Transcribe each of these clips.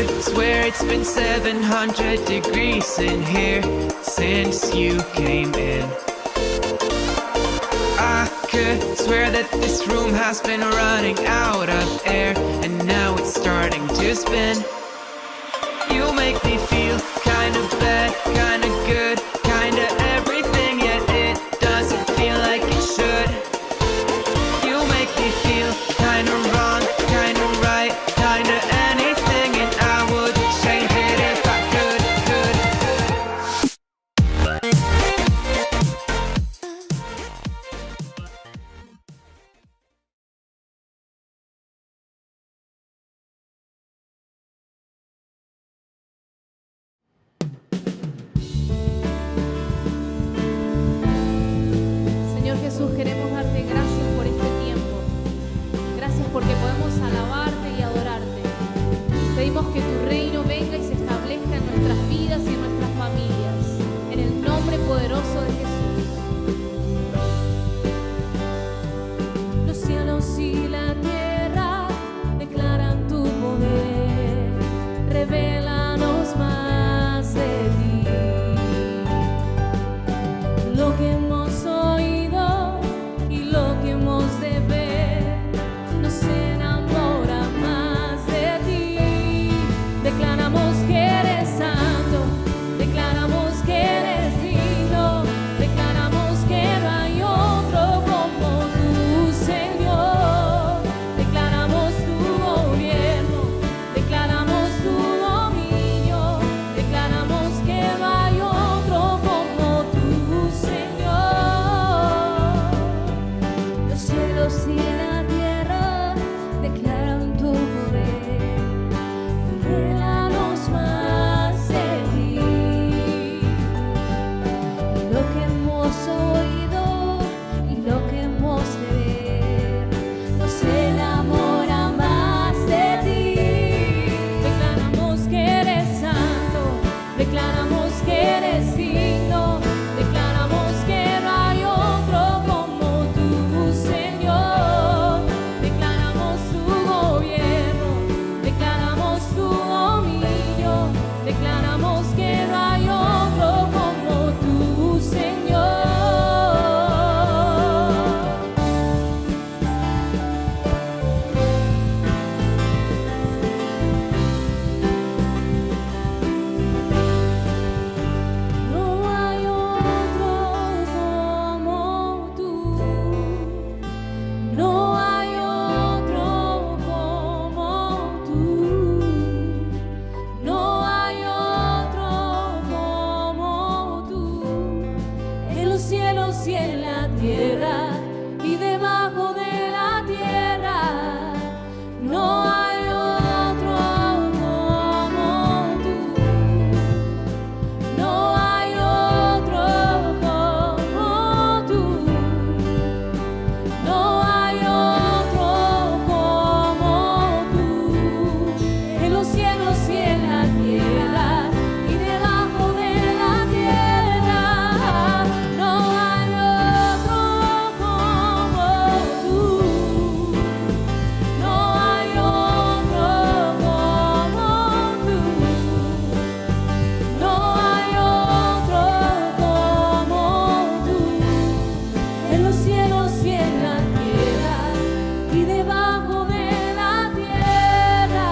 could swear it's been 700 degrees in here since you came in. I could swear that this room has been running out of air, and now it's starting to spin. You make me feel kinda bad, kinda good, kinda everything, yet it doesn't feel like it should. You make me feel kinda wrong, kinda right, kinda anything, and I would change it if I could. Señor Jesús, queremos darte gracias por este tiempo. Gracias porque podemos alabarte y adorarte. Pedimos que tu reino venga y se establezca en nuestras vidas y en nuestras familias. En el nombre poderoso de Jesús. Los cielos y la tierra declaran tu poder. Revélanos más de ti. Lo que hemos oído y lo que hemos de ver nos enamora más de ti. Declaramos que eres santo, declaramos que eres digno, declaramos que no hay otro como tú, Señor. Declaramos tu gobierno, declaramos tu dominio, declaramos que no hay otro como tú, Señor. Los cielos y la tierra declaran tu poder. Revélanos más de ti. Lo que hemos oído y lo que hemos de ver nos enamora más de ti. Declaramos que eres santo, declaramos que eres digno, declaramos que no hay otro como tú, Señor. Declaramos tu gobierno, declaramos tu dominio, declaramos que no hay otro como tú, Señor. No hay otro como tú, no hay otro como tú, no hay otro como tú, en los cielos y en la tierra y debajo de la tierra. No hay otro como tú. No hay otro como tú. No hay otro como tú. En los cielos y en la tierra y debajo de la tierra. No hay otro como tú. No hay otro como tú. No hay otro como tú, en los cielos y en la tierra y debajo de la tierra.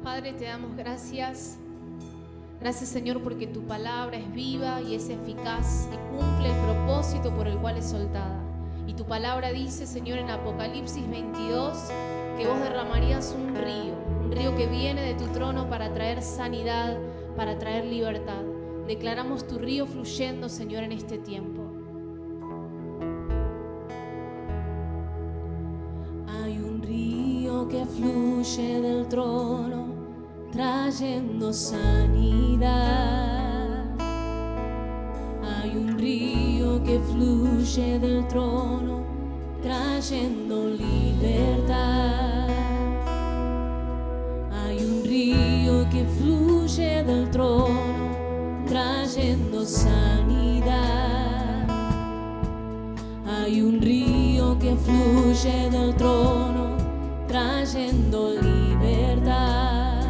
Padre, te damos gracias. Gracias, Señor, porque tu palabra es viva y es eficaz y cumple el propósito por el cual es soltada. Y tu palabra dice, Señor, en Apocalipsis 22, que vos derramarías un río que viene de tu trono para traer sanidad, para traer libertad. Declaramos tu río fluyendo, Señor, en este tiempo. Hay un río que fluye del trono, trayendo sanidad. Hay un río que fluye del trono, trayendo libertad. Hay un río que fluye del trono, sanidad. Hay un río que fluye del trono, trayendo libertad.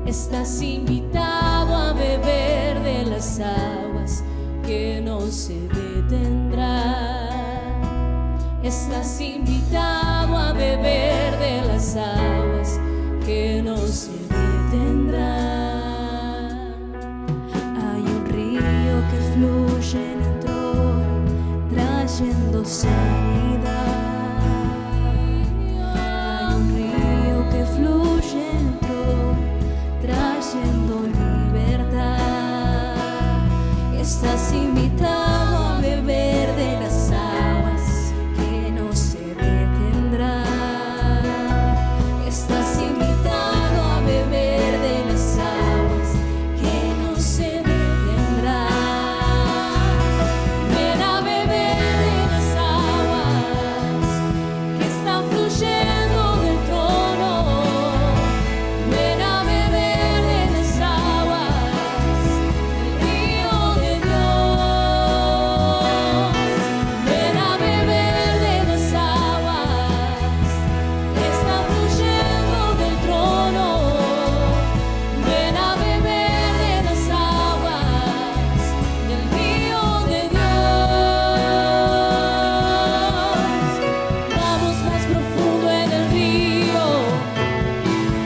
Estás invitado a beber de las aguas que no se detendrán. Estás invitado a beber de las aguas que no se detendrán. Hay un río que fluye en el trono, trayendo sanidad. Hay un río que fluye en el trono, trayendo libertad. Estás invitado a beber de las aguas que no se detendrán. Estás invitado a beber de las aguas que no se detendrán. Ven a beber de las aguas que están fluyendo del trono. Ven a beber de las aguas del río de Dios. Ven a beber de las aguas que están fluyendo del trono. Ven a beber de las aguas del río de Dios. Vamos más profundo en el río,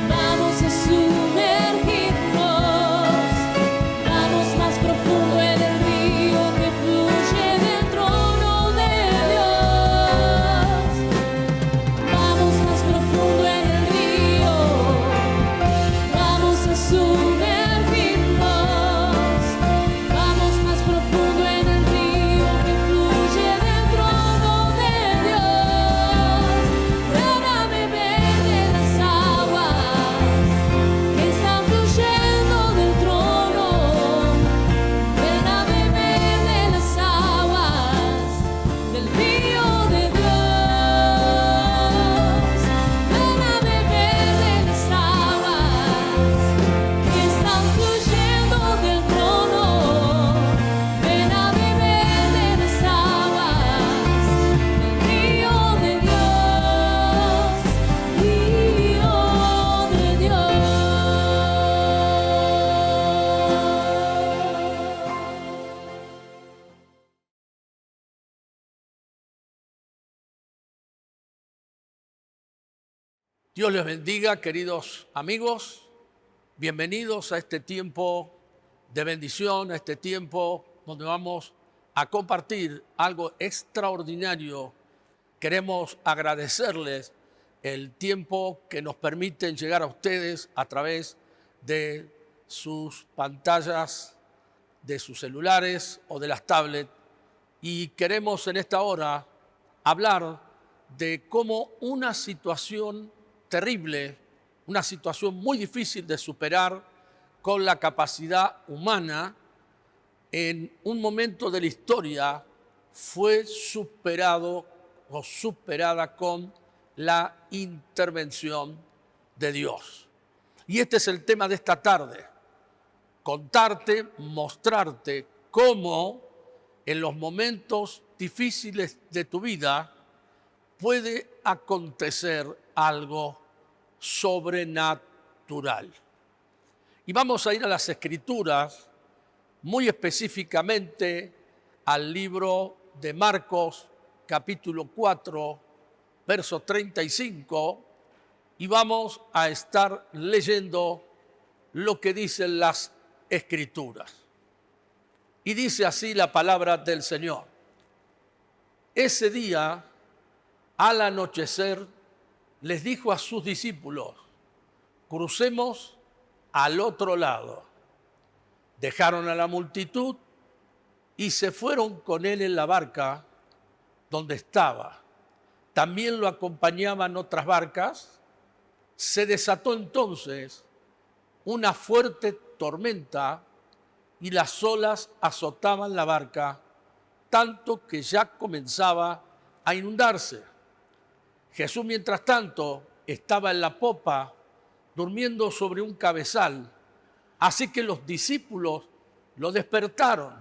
vamos a sumergirnos. Vamos más profundo en el río que fluye del trono de Dios. Vamos más profundo en el río, vamos a sumergirnos. Vamos más profundo en el río que fluye del trono de Dios. Ven a beber de las aguas que están fluyendo del trono. Ven a beber de las aguas del río de Dios. Ven a beber de las aguas que están fluyendo del trono. Ven a beber de las aguas del río de Dios, río de Dios. Dios les bendiga, queridos amigos. Bienvenidos a este tiempo de bendición, a este tiempo donde vamos a compartir algo extraordinario. Queremos agradecerles el tiempo que nos permiten llegar a ustedes a través de sus pantallas, de sus celulares o de las tablets. Y queremos en esta hora hablar de cómo una situación terrible, una situación muy difícil de superar con la capacidad humana, en un momento de la historia fue superado o superada con la intervención de Dios. Y este es el tema de esta tarde: contarte, mostrarte cómo en los momentos difíciles de tu vida puede acontecer algo sobrenatural. Y vamos a ir a las Escrituras, muy específicamente al libro de Marcos, capítulo 4, verso 35, y vamos a estar leyendo lo que dicen las Escrituras. Y dice así la palabra del Señor: ese día, al anochecer, les dijo a sus discípulos: crucemos al otro lado. Dejaron a la multitud y se fueron con él en la barca donde estaba. También lo acompañaban otras barcas. Se desató entonces una fuerte tormenta y las olas azotaban la barca, tanto que ya comenzaba a inundarse. Jesús, mientras tanto, estaba en la popa, durmiendo sobre un cabezal. Así que los discípulos lo despertaron.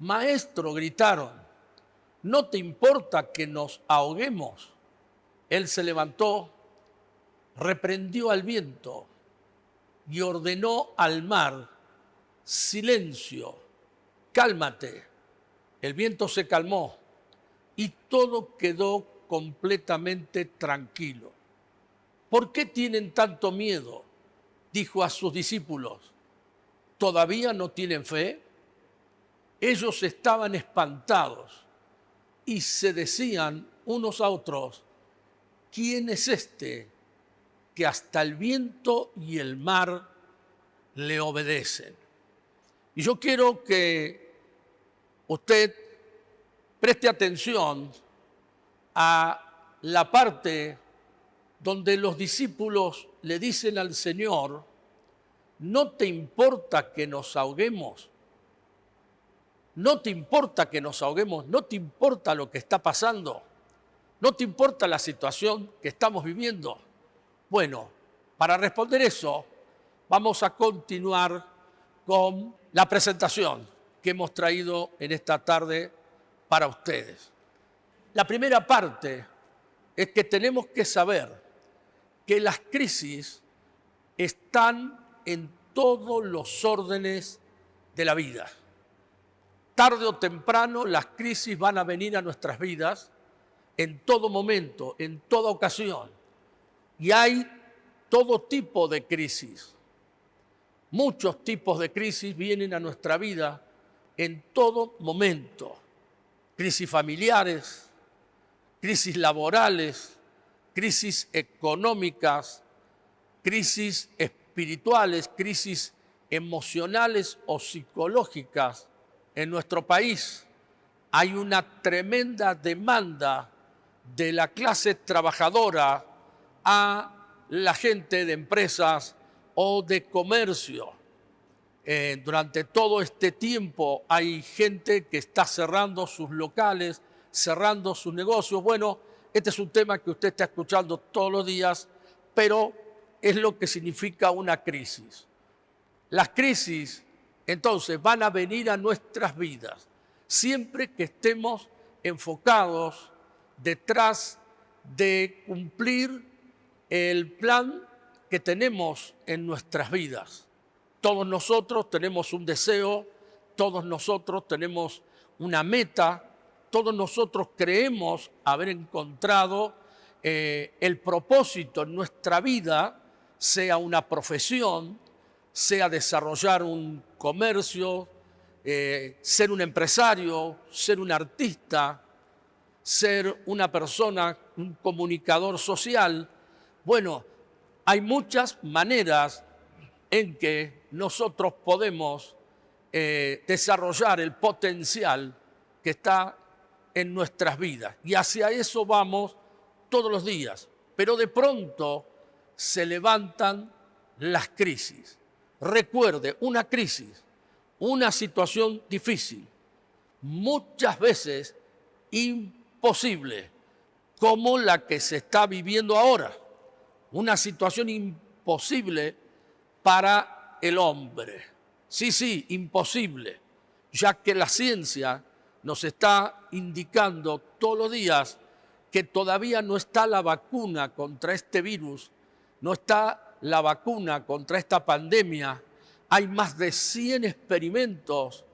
Maestro, gritaron, ¿no te importa que nos ahoguemos? Él se levantó, reprendió al viento y ordenó al mar, silencio, cálmate. El viento se calmó y todo quedó completamente tranquilo. ¿Por qué tienen tanto miedo?, dijo a sus discípulos. ¿Todavía no tienen fe? Ellos estaban espantados y se decían unos a otros, ¿quién es este que hasta el viento y el mar le obedecen? Y yo quiero que usted preste atención a la parte donde los discípulos le dicen al Señor, ¿no te importa que nos ahoguemos? ¿No te importa que nos ahoguemos? ¿No te importa lo que está pasando? ¿No te importa la situación que estamos viviendo? Bueno, para responder eso, vamos a continuar con la presentación que hemos traído en esta tarde para ustedes. La primera parte es que tenemos que saber que las crisis están en todos los órdenes de la vida. Tarde o temprano las crisis van a venir a nuestras vidas en todo momento, en toda ocasión. Y hay todo tipo de crisis. Muchos tipos de crisis vienen a nuestra vida en todo momento. Crisis familiares, crisis laborales, crisis económicas, crisis espirituales, crisis emocionales o psicológicas. En nuestro país hay una tremenda demanda de la clase trabajadora a la gente de empresas o de comercio. Durante todo este tiempo hay gente que está cerrando sus locales, cerrando sus negocios. Bueno, este es un tema que usted está escuchando todos los días, pero es lo que significa una crisis. Las crisis, entonces, van a venir a nuestras vidas siempre que estemos enfocados detrás de cumplir el plan que tenemos en nuestras vidas. Todos nosotros tenemos un deseo, todos nosotros tenemos una meta, todos nosotros creemos haber encontrado el propósito en nuestra vida, sea una profesión, sea desarrollar un comercio, ser un empresario, ser un artista, ser una persona, un comunicador social. Bueno, hay muchas maneras en que nosotros podemos desarrollar el potencial que está en nuestras vidas. Y hacia eso vamos todos los días. Pero de pronto se levantan las crisis. Recuerde, una crisis, una situación difícil, muchas veces imposible, como la que se está viviendo ahora. Una situación imposible para el hombre. Sí, imposible, ya que la ciencia nos está indicando todos los días que todavía no está la vacuna contra este virus, no está la vacuna contra esta pandemia. Hay más de 100 experimentos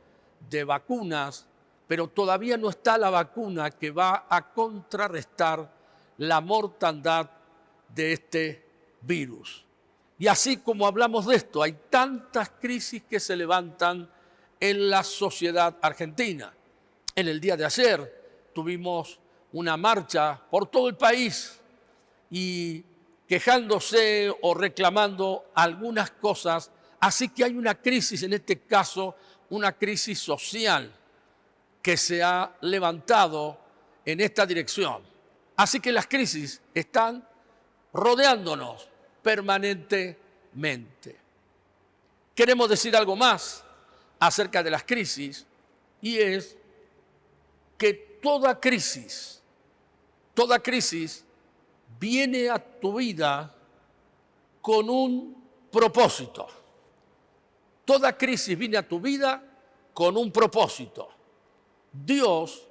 de vacunas, pero todavía no está la vacuna que va a contrarrestar la mortandad de este virus. Y así como hablamos de esto, hay tantas crisis que se levantan en la sociedad argentina. En el día de ayer tuvimos una marcha por todo el país y quejándose o reclamando algunas cosas. Así que hay una crisis, en este caso, una crisis social que se ha levantado en esta dirección. Así que las crisis están rodeándonos permanentemente. Queremos decir algo más acerca de las crisis, y es que toda crisis viene a tu vida con un propósito. Toda crisis viene a tu vida con un propósito. Dios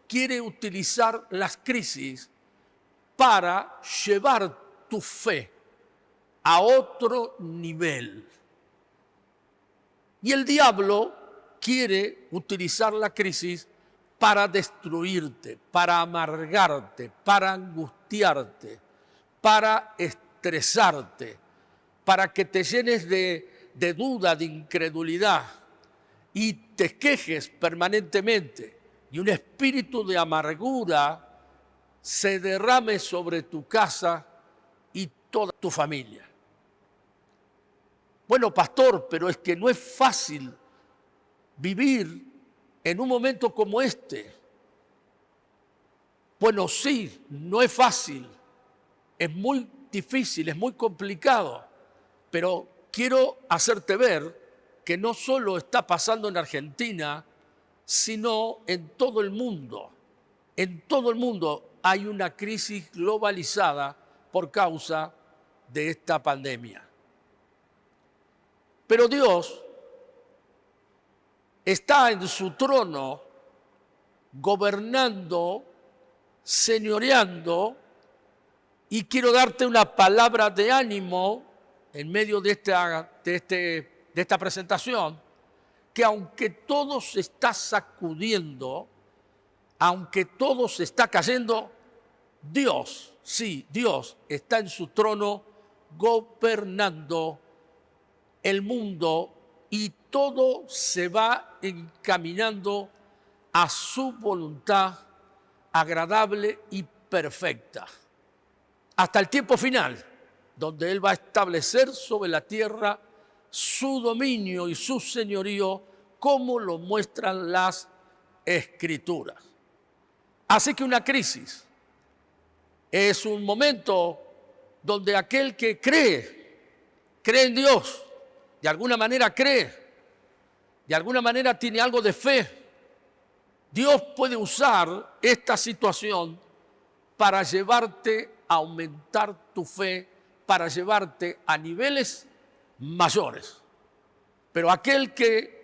quiere utilizar las crisis para llevar tu fe a otro nivel. Y el diablo quiere utilizar la crisis para destruirte, para amargarte, para angustiarte, para estresarte, para que te llenes de duda, de incredulidad y te quejes permanentemente y un espíritu de amargura se derrame sobre tu casa y toda tu familia. Bueno, pastor, pero es que no es fácil vivir en un momento como este. Bueno, sí, no es fácil, es muy difícil, es muy complicado, pero quiero hacerte ver que no solo está pasando en Argentina, sino en todo el mundo. En todo el mundo hay una crisis globalizada por causa de esta pandemia. Pero Dios está en su trono, gobernando, señoreando, y quiero darte una palabra de ánimo en medio de esta presentación, que aunque todo se está sacudiendo, aunque todo se está cayendo, Dios, sí, Dios está en su trono gobernando el mundo y todo se va encaminando a su voluntad agradable y perfecta. Hasta el tiempo final, donde Él va a establecer sobre la tierra su dominio y su señorío, como lo muestran las Escrituras. Así que una crisis es un momento donde aquel que cree en Dios, de alguna manera cree, de alguna manera tiene algo de fe, Dios puede usar esta situación para llevarte a aumentar tu fe, para llevarte a niveles mayores. Pero aquel que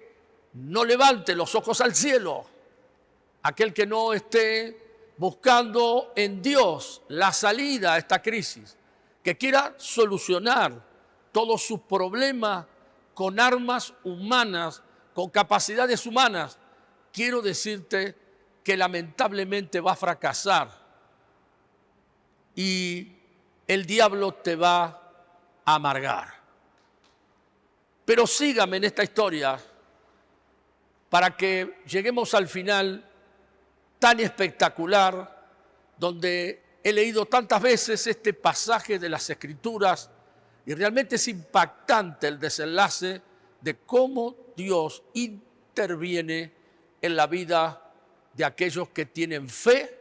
no levante los ojos al cielo, aquel que no esté buscando en Dios la salida a esta crisis, que quiera solucionar todos sus problemas con armas humanas, con capacidades humanas, quiero decirte que lamentablemente va a fracasar y el diablo te va a amargar. Pero sígame en esta historia para que lleguemos al final tan espectacular, donde he leído tantas veces este pasaje de las Escrituras y realmente es impactante el desenlace de cómo Dios interviene en la vida de aquellos que tienen fe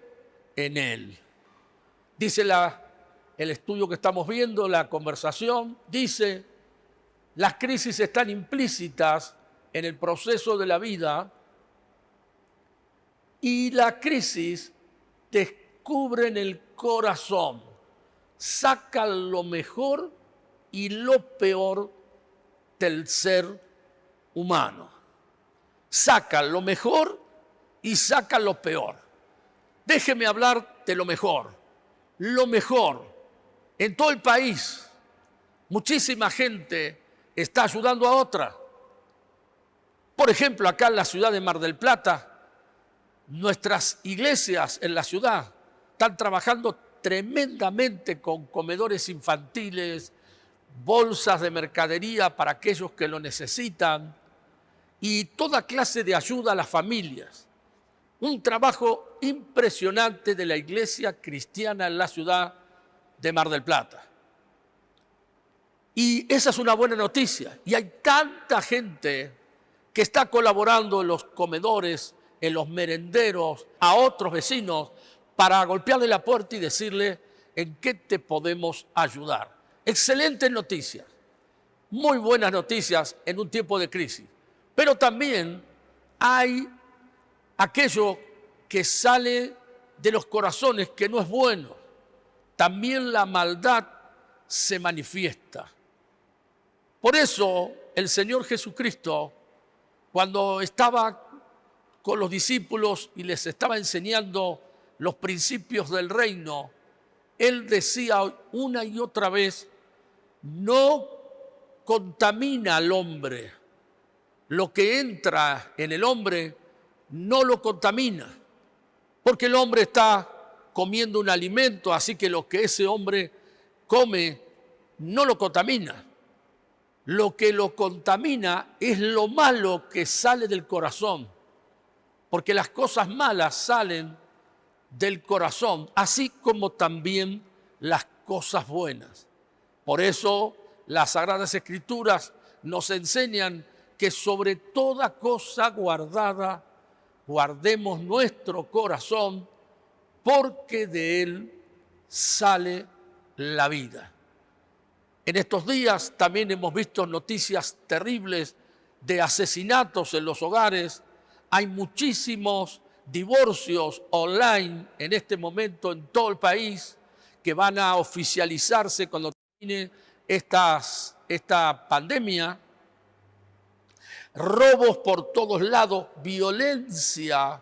en Él. Dice el estudio que estamos viendo, la conversación, dice, las crisis están implícitas en el proceso de la vida y la crisis descubre en el corazón, saca lo mejor y lo peor del ser humano. Saca lo mejor y saca lo peor. Déjeme hablar de lo mejor. Lo mejor. En todo el país, muchísima gente está ayudando a otra. Por ejemplo, acá en la ciudad de Mar del Plata, nuestras iglesias en la ciudad están trabajando tremendamente con comedores infantiles, bolsas de mercadería para aquellos que lo necesitan y toda clase de ayuda a las familias. Un trabajo impresionante de la iglesia cristiana en la ciudad de Mar del Plata. Y esa es una buena noticia. Y hay tanta gente que está colaborando en los comedores, en los merenderos, a otros vecinos, para golpearle la puerta y decirle en qué te podemos ayudar. Excelentes noticias, muy buenas noticias en un tiempo de crisis. Pero también hay aquello que sale de los corazones que no es bueno. También la maldad se manifiesta. Por eso el Señor Jesucristo, cuando estaba con los discípulos y les estaba enseñando los principios del reino, Él decía una y otra vez, no contamina al hombre. Lo que entra en el hombre no lo contamina, porque el hombre está comiendo un alimento, así que lo que ese hombre come no lo contamina. Lo que lo contamina es lo malo que sale del corazón, porque las cosas malas salen del corazón, así como también las cosas buenas. Por eso las Sagradas Escrituras nos enseñan que sobre toda cosa guardada, guardemos nuestro corazón, porque de él sale la vida. En estos días también hemos visto noticias terribles de asesinatos en los hogares. Hay muchísimos divorcios online en este momento en todo el país que van a oficializarse cuando termine esta pandemia. Robos por todos lados, violencia,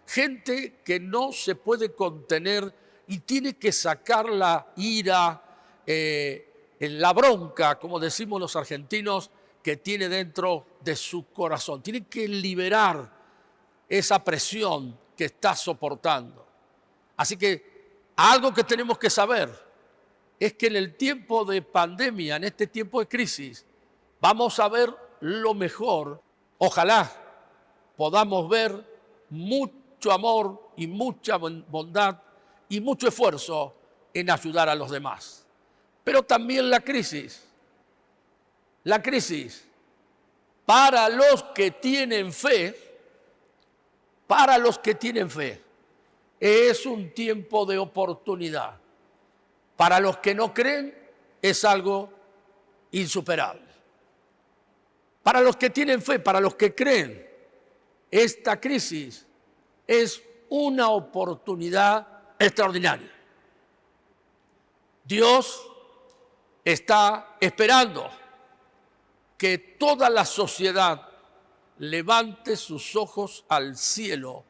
gente que no se puede contener y tiene que sacar la ira, la bronca, como decimos los argentinos, que tiene dentro de su corazón. Tiene que liberar esa presión que está soportando. Así que algo que tenemos que saber es que en el tiempo de pandemia, en este tiempo de crisis, vamos a ver lo mejor. Ojalá podamos ver mucho amor y mucha bondad y mucho esfuerzo en ayudar a los demás. Pero también la crisis, para los que tienen fe, es un tiempo de oportunidad. Para los que no creen, es algo insuperable. Para los que tienen fe, para los que creen, esta crisis es una oportunidad extraordinaria. Dios está esperando que toda la sociedad levante sus ojos al cielo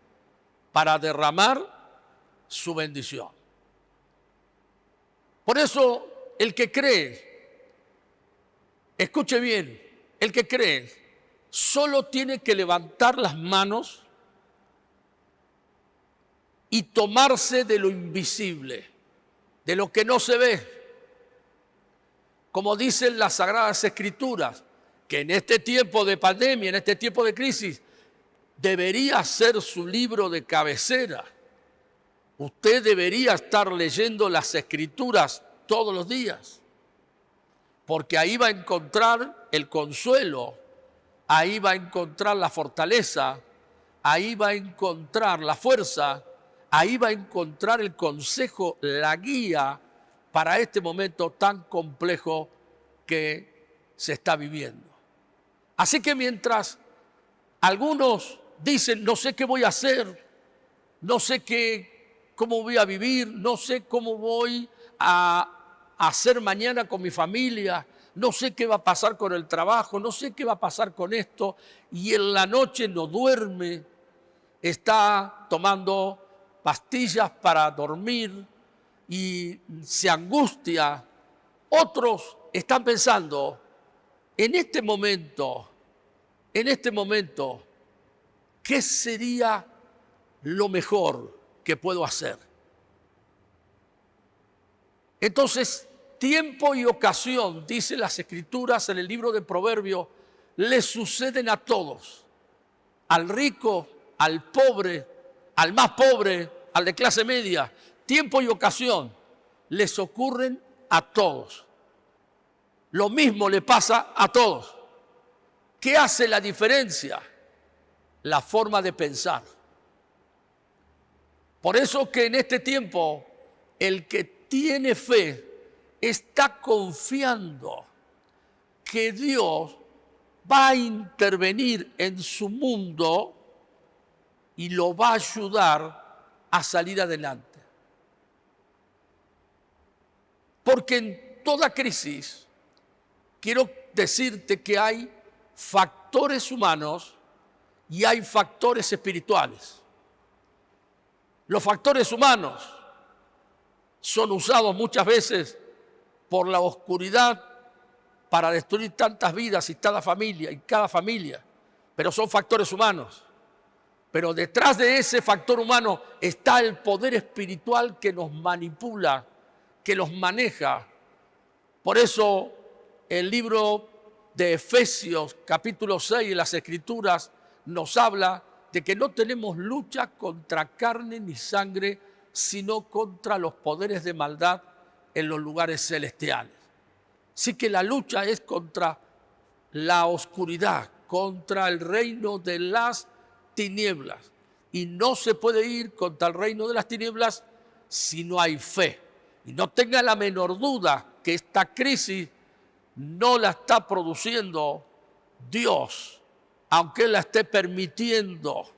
para derramar su bendición. Por eso, el que cree, escuche bien, el que cree solo tiene que levantar las manos y tomarse de lo invisible, de lo que no se ve. Como dicen las Sagradas Escrituras, que en este tiempo de pandemia, en este tiempo de crisis, debería ser su libro de cabecera. Usted debería estar leyendo las Escrituras todos los días, porque ahí va a encontrar el consuelo, ahí va a encontrar la fortaleza, ahí va a encontrar la fuerza, ahí va a encontrar el consejo, la guía para este momento tan complejo que se está viviendo. Así que mientras algunos dicen, no sé qué voy a hacer, no sé cómo voy a vivir, no sé cómo voy a hacer mañana con mi familia, no sé qué va a pasar con el trabajo, no sé qué va a pasar con esto, y en la noche no duerme, está tomando pastillas para dormir y se angustia. Otros están pensando, en este momento, ¿qué sería lo mejor que puedo hacer? Entonces, tiempo y ocasión, dicen las Escrituras en el libro de Proverbios, le suceden a todos, al rico, al pobre, al más pobre, al de clase media. Tiempo y ocasión les ocurren a todos. Lo mismo le pasa a todos. ¿Qué hace la diferencia? La forma de pensar. Por eso que en este tiempo el que tiene fe está confiando que Dios va a intervenir en su mundo y lo va a ayudar a salir adelante. Porque en toda crisis, quiero decirte que hay factores humanos y hay factores espirituales. Los factores humanos son usados muchas veces por la oscuridad para destruir tantas vidas y cada familia, pero son factores humanos. Pero detrás de ese factor humano está el poder espiritual que nos manipula, que los maneja. Por eso el libro de Efesios, capítulo 6, en las Escrituras, nos habla de que no tenemos lucha contra carne ni sangre, sino contra los poderes de maldad en los lugares celestiales. Así que la lucha es contra la oscuridad, contra el reino de las tinieblas. Y no se puede ir contra el reino de las tinieblas si no hay fe. Y no tenga la menor duda que esta crisis no la está produciendo Dios, aunque Él la esté permitiendo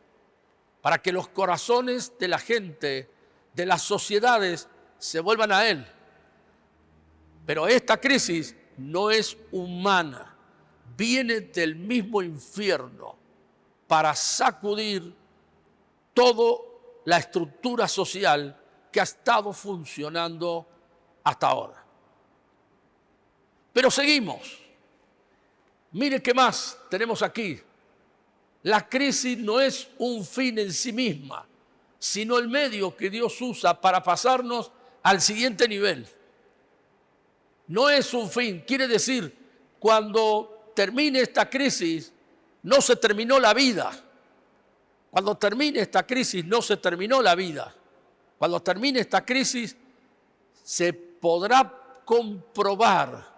para que los corazones de la gente, de las sociedades, se vuelvan a Él. Pero esta crisis no es humana, viene del mismo infierno para sacudir toda la estructura social que ha estado funcionando hasta ahora. Pero seguimos. Mire qué más tenemos aquí. La crisis no es un fin en sí misma, sino el medio que Dios usa para pasarnos al siguiente nivel. No es un fin, quiere decir, cuando termine esta crisis, no se terminó la vida. Cuando termine esta crisis, no se terminó la vida. Cuando termine esta crisis, se podrá comprobar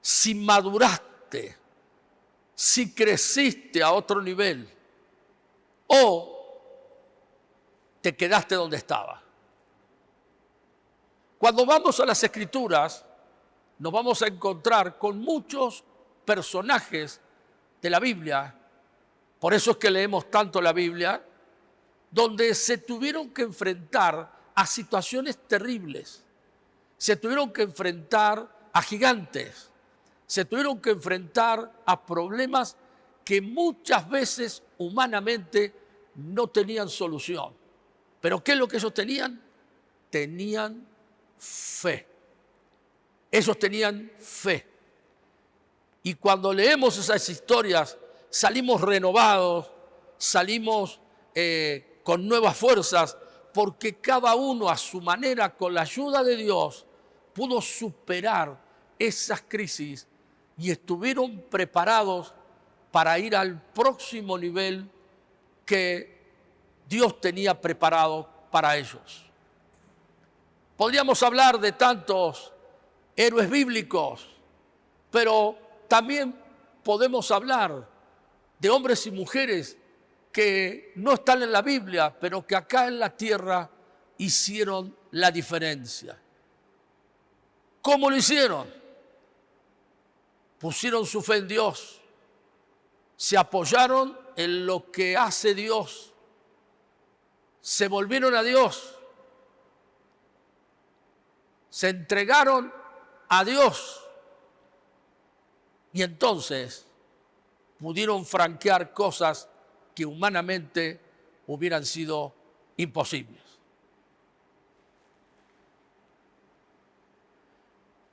si maduraste, si creciste a otro nivel o te quedaste donde estaba. Cuando vamos a las Escrituras, nos vamos a encontrar con muchos personajes de la Biblia, por eso es que leemos tanto la Biblia, donde se tuvieron que enfrentar a situaciones terribles, se tuvieron que enfrentar a gigantes, se tuvieron que enfrentar a problemas que muchas veces humanamente no tenían solución. ¿Pero qué es lo que ellos tenían? Tenían fe. Ellos tenían fe. Y cuando leemos esas historias, salimos renovados, salimos con nuevas fuerzas, porque cada uno a su manera, con la ayuda de Dios, pudo superar esas crisis y estuvieron preparados para ir al próximo nivel que Dios tenía preparado para ellos. Podríamos hablar de tantos héroes bíblicos, pero también podemos hablar de hombres y mujeres que no están en la Biblia, pero que acá en la tierra hicieron la diferencia. ¿Cómo lo hicieron? Pusieron su fe en Dios, se apoyaron en lo que hace Dios, se volvieron a Dios, se entregaron a Dios y entonces pudieron franquear cosas que humanamente hubieran sido imposibles.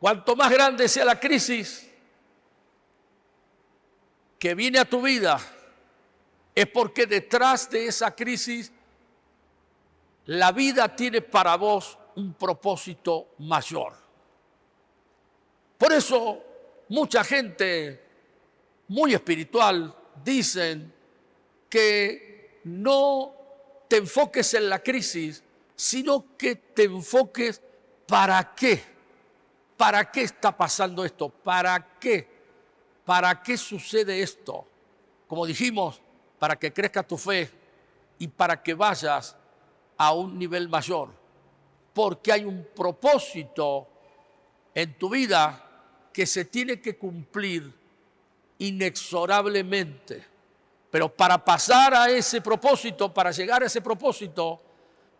Cuanto más grande sea la crisis que viene a tu vida, es porque detrás de esa crisis la vida tiene para vos un propósito mayor. Por eso mucha gente muy espiritual dicen que no te enfoques en la crisis, sino que te enfoques ¿para qué? ¿Para qué está pasando esto? ¿Para qué? ¿Para qué sucede esto? Como dijimos, para que crezca tu fe y para que vayas a un nivel mayor. Porque hay un propósito en tu vida que se tiene que cumplir inexorablemente. Pero para pasar a ese propósito, para llegar a ese propósito,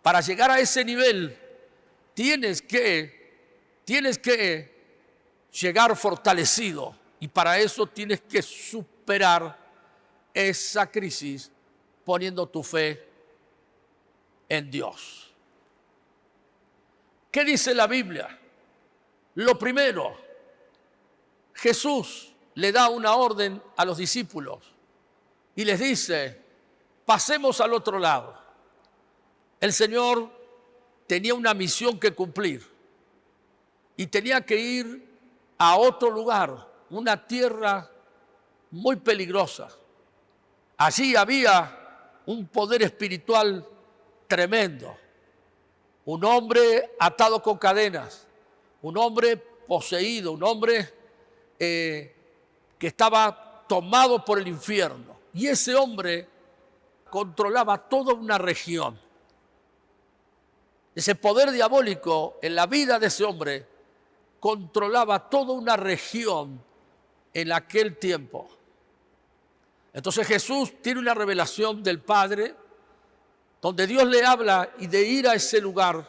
para llegar a ese nivel, tienes que llegar fortalecido. Y para eso tienes que superar esa crisis poniendo tu fe en Dios. ¿Qué dice la Biblia? Lo primero, Jesús le da una orden a los discípulos y les dice, pasemos al otro lado. El Señor tenía una misión que cumplir y tenía que ir a otro lugar, una tierra muy peligrosa. Allí había un poder espiritual tremendo, un hombre atado con cadenas, un hombre poseído, un hombre que estaba tomado por el infierno. Y ese hombre controlaba toda una región. Ese poder diabólico en la vida de ese hombre controlaba toda una región en aquel tiempo. Entonces Jesús tiene una revelación del Padre donde Dios le habla y de ir a ese lugar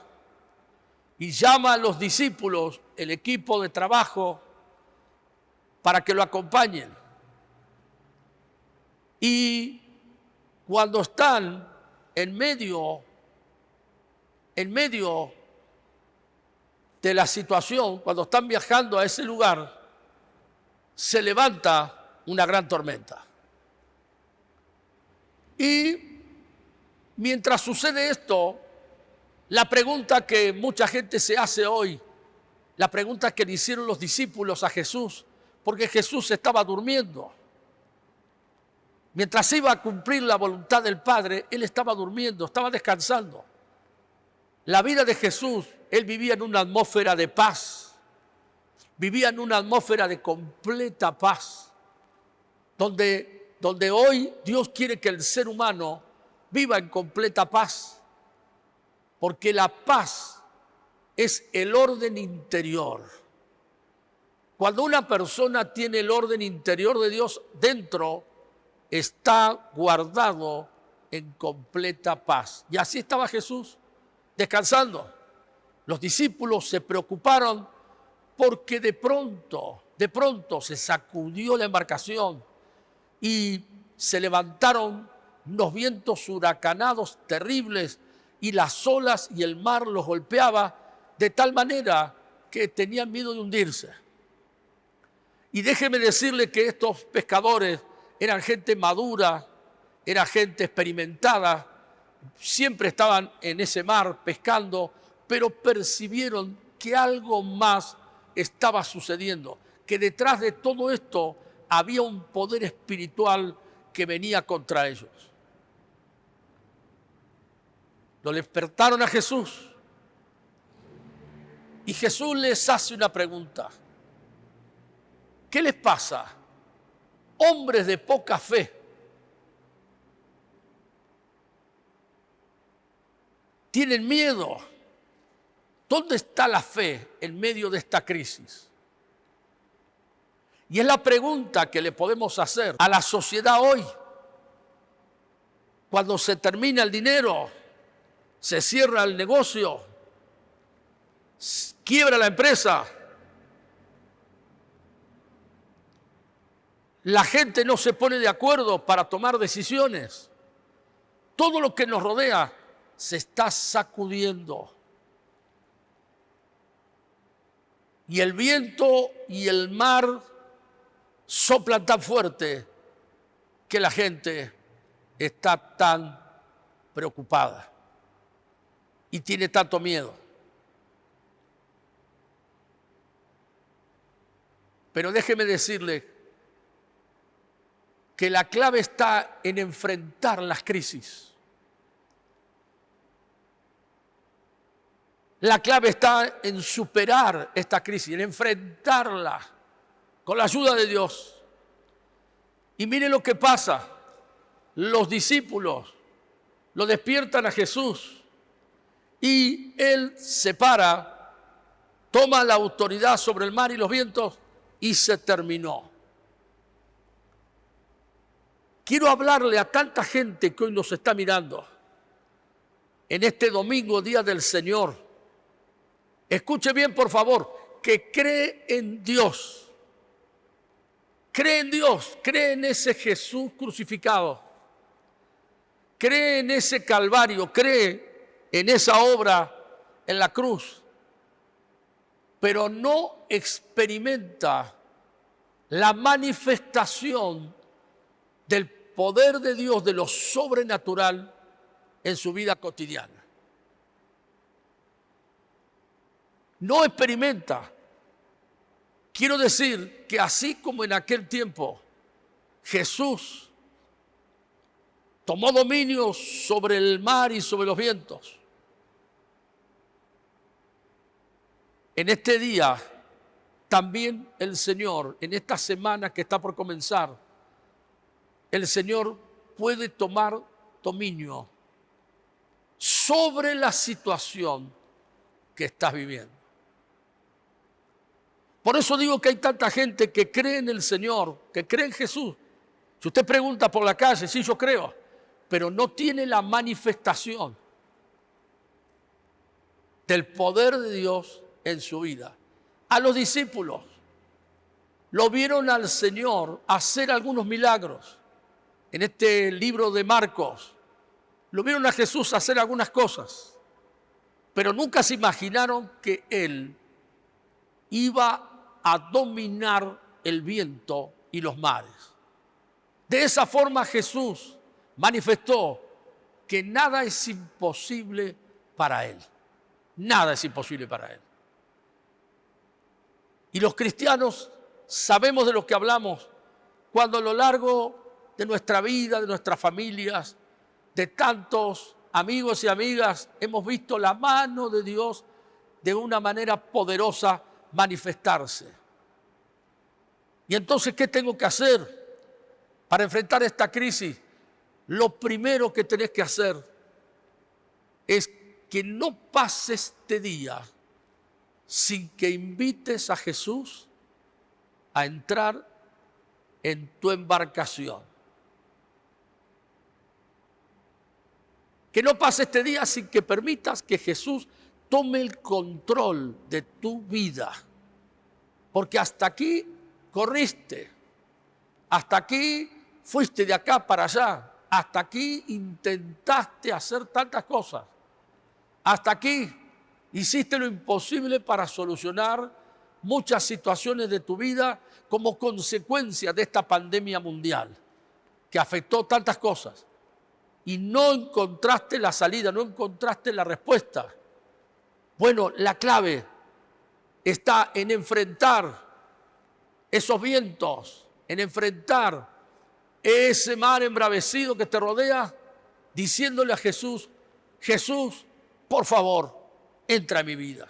y llama a los discípulos, el equipo de trabajo, para que lo acompañen. Y cuando están en medio de la situación, cuando están viajando a ese lugar, se levanta una gran tormenta. Y mientras sucede esto, la pregunta que mucha gente se hace hoy, la pregunta que le hicieron los discípulos a Jesús, porque Jesús estaba durmiendo. Mientras iba a cumplir la voluntad del Padre, Él estaba durmiendo, estaba descansando. La vida de Jesús, Él vivía en una atmósfera de paz, vivía en una atmósfera de completa paz, donde hoy Dios quiere que el ser humano viva en completa paz, porque la paz es el orden interior. Cuando una persona tiene el orden interior de Dios dentro, está guardado en completa paz. Y así estaba Jesús, descansando. Los discípulos se preocuparon porque de pronto se sacudió la embarcación y se levantaron unos vientos huracanados terribles y las olas y el mar los golpeaba de tal manera que tenían miedo de hundirse. Y déjeme decirle que estos pescadores eran gente madura, era gente experimentada, siempre estaban en ese mar pescando, pero percibieron que algo más estaba sucediendo, que detrás de todo esto había un poder espiritual que venía contra ellos. Lo despertaron a Jesús y Jesús les hace una pregunta. ¿Qué les pasa? Hombres de poca fe. Tienen miedo. ¿Dónde está la fe en medio de esta crisis? Y es la pregunta que le podemos hacer a la sociedad hoy. Cuando se termina el dinero, se cierra el negocio, quiebra la empresa, la gente no se pone de acuerdo para tomar decisiones. Todo lo que nos rodea se está sacudiendo. Y el viento y el mar soplan tan fuerte que la gente está tan preocupada y tiene tanto miedo. Pero déjeme decirle que la clave está en enfrentar las crisis. La clave está en superar esta crisis, en enfrentarla con la ayuda de Dios. Y mire lo que pasa. Los discípulos lo despiertan a Jesús y Él se para, toma la autoridad sobre el mar y los vientos y se terminó. Quiero hablarle a tanta gente que hoy nos está mirando en este domingo, Día del Señor. Escuche bien, por favor, que cree en Dios, Cree en Dios, cree en ese Jesús crucificado, cree en ese Calvario, cree en esa obra en la cruz, pero no experimenta la manifestación del poder de Dios, de lo sobrenatural en su vida cotidiana. No experimenta. Quiero decir que así como en aquel tiempo Jesús tomó dominio sobre el mar y sobre los vientos, en este día también el Señor, en esta semana que está por comenzar, el Señor puede tomar dominio sobre la situación que estás viviendo. Por eso digo que hay tanta gente que cree en el Señor, que cree en Jesús. Si usted pregunta por la calle, sí, yo creo, pero no tiene la manifestación del poder de Dios en su vida. A los discípulos lo vieron al Señor hacer algunos milagros. En este libro de Marcos, lo vieron a Jesús hacer algunas cosas, pero nunca se imaginaron que Él iba a dominar el viento y los mares. De esa forma Jesús manifestó que nada es imposible para Él. Nada es imposible para Él. Y los cristianos sabemos de lo que hablamos cuando a lo largo de nuestra vida, de nuestras familias, de tantos amigos y amigas, hemos visto la mano de Dios de una manera poderosa manifestarse. Y entonces, ¿qué tengo que hacer para enfrentar esta crisis? Lo primero que tenés que hacer es que no pase este día sin que invites a Jesús a entrar en tu embarcación. Que no pase este día sin que permitas que Jesús tome el control de tu vida. Porque hasta aquí corriste, hasta aquí fuiste de acá para allá, hasta aquí intentaste hacer tantas cosas, hasta aquí hiciste lo imposible para solucionar muchas situaciones de tu vida como consecuencia de esta pandemia mundial que afectó tantas cosas. Y no encontraste la salida, no encontraste la respuesta. Bueno, la clave está en enfrentar esos vientos, en enfrentar ese mar embravecido que te rodea, diciéndole a Jesús, Jesús, por favor, entra en mi vida.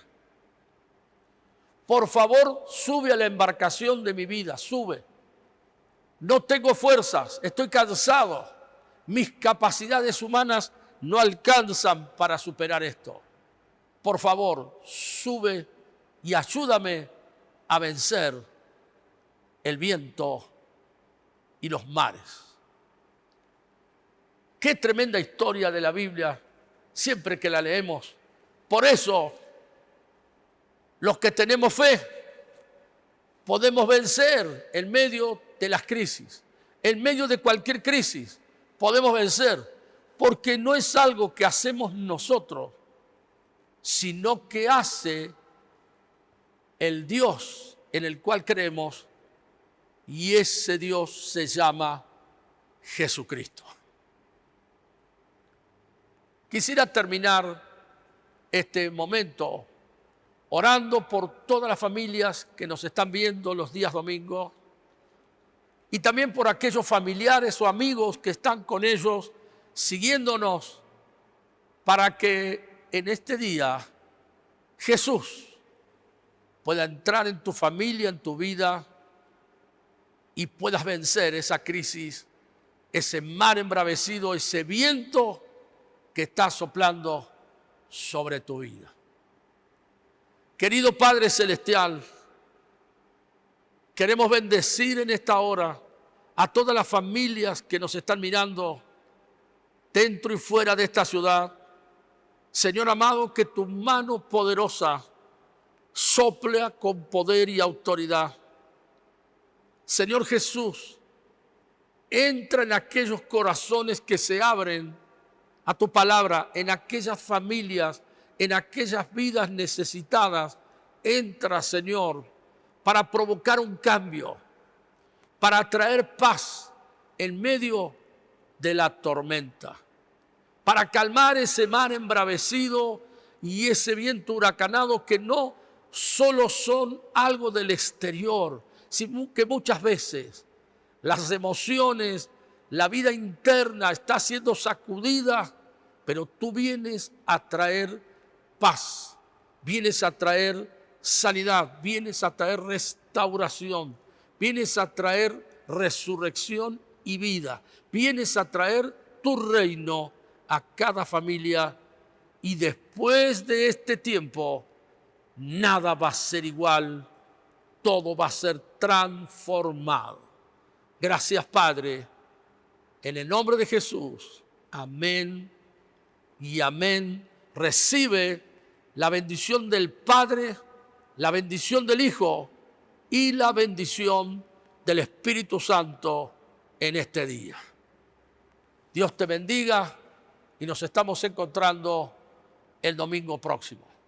Por favor, sube a la embarcación de mi vida, sube. No tengo fuerzas, estoy cansado. Mis capacidades humanas no alcanzan para superar esto. Por favor, sube y ayúdame a vencer el viento y los mares. Qué tremenda historia de la Biblia, siempre que la leemos. Por eso, los que tenemos fe, podemos vencer en medio de las crisis, en medio de cualquier crisis, podemos vencer, porque no es algo que hacemos nosotros, sino que hace el Dios en el cual creemos, y ese Dios se llama Jesucristo. Quisiera terminar este momento orando por todas las familias que nos están viendo los días domingos y también por aquellos familiares o amigos que están con ellos siguiéndonos para que en este día Jesús pueda entrar en tu familia, en tu vida y puedas vencer esa crisis, ese mar embravecido, ese viento que está soplando sobre tu vida. Querido Padre Celestial, queremos bendecir en esta hora a todas las familias que nos están mirando dentro y fuera de esta ciudad. Señor amado, que tu mano poderosa sopla con poder y autoridad. Señor Jesús, entra en aquellos corazones que se abren a tu palabra, en aquellas familias, en aquellas vidas necesitadas. Entra, Señor, para provocar un cambio, para traer paz en medio de la tormenta, para calmar ese mar embravecido y ese viento huracanado que no solo son algo del exterior, sino que muchas veces las emociones, la vida interna está siendo sacudida, pero tú vienes a traer paz, vienes a traer sanidad, vienes a traer restauración, vienes a traer resurrección y vida, vienes a traer tu reino a cada familia, y después de este tiempo nada va a ser igual, todo va a ser transformado. Gracias, Padre, en el nombre de Jesús. Amén y amén. Recibe la bendición del Padre, la bendición del Hijo y la bendición del Espíritu Santo en este día. Dios te bendiga y nos estamos encontrando el domingo próximo.